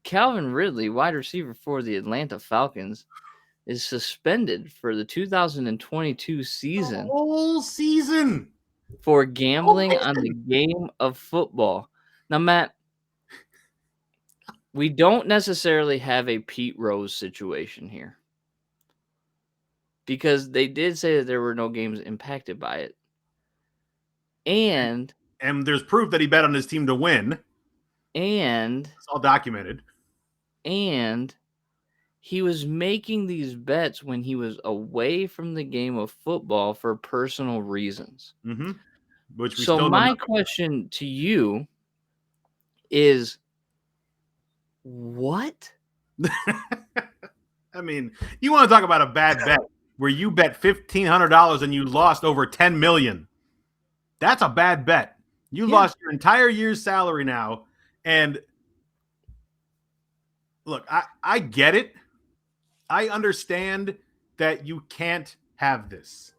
Calvin Ridley, wide receiver for the Atlanta Falcons, is suspended for the 2022 The season whole season. for gambling on the game of football. Now, Matt, we don't necessarily have a Pete Rose situation here because they did say that there were no games impacted by it. And there's proof that he bet on his team to win. And it's all documented. And he was making these bets when he was away from the game of football for personal reasons. Mm-hmm. Which we so still my question to you is, what? I mean, you want to talk about a bad bet where you bet $1,500 and you lost over $10 million. That's a bad bet. You lost your entire year's salary now. And look, I get it. I understand that you can't have this.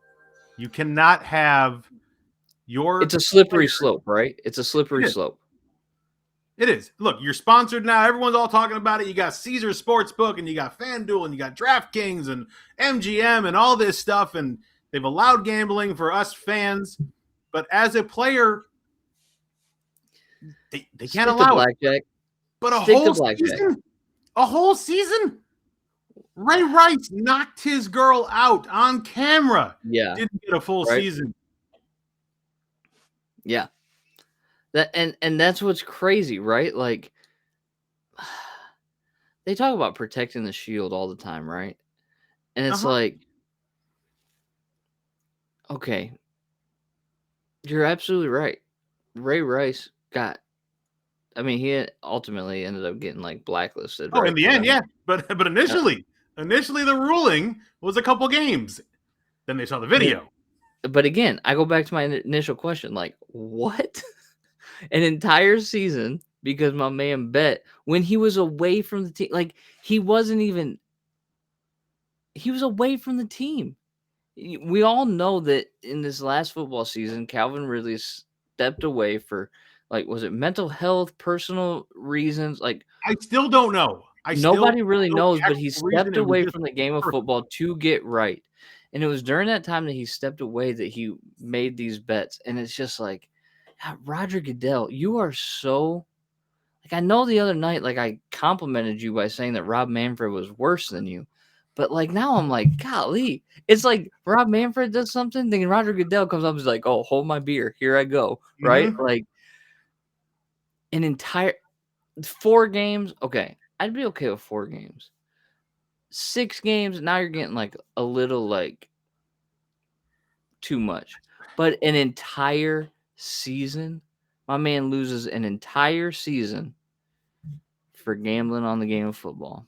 You cannot have your... It's a slippery slope, right? It's a slippery slope. It is. Look, you're sponsored now. Everyone's all talking about it. You got Caesar Sportsbook, and you got FanDuel, and you got DraftKings, and MGM, and all this stuff. And they've allowed gambling for us fans. But as a player, they can't allow blackjack. it. But a whole season? Ray Rice knocked his girl out on camera. Yeah. Didn't get a full season. Yeah. And that's what's crazy, right? Like, they talk about protecting the shield all the time, right? And it's like, okay, you're absolutely right. Ray Rice he ultimately ended up getting like blacklisted. Oh, right? In the end, yeah. But initially the ruling was a couple games. Then they saw the video. But again, I go back to my initial question, like, what? An entire season because my man bet when he was away from the team. Like, he was away from the team. We all know that in this last football season, Calvin Ridley stepped away for, like, was it mental health, personal reasons? Like, I still don't know. Nobody really knows, but he stepped away from the game of football to get right. And it was during that time that he stepped away that he made these bets. And it's just like, Roger Goodell, you are so... Like, I know the other night, like, I complimented you by saying that Rob Manfred was worse than you. But, like, now I'm like, golly. It's like Rob Manfred does something, then Roger Goodell comes up and is like, oh, hold my beer. Here I go. Right? Like, an entire 4 games. Okay. I'd be okay with 4 games. 6 games, now you're getting, like, a little, like, too much. But an entire season, my man loses an entire season for gambling on the game of football.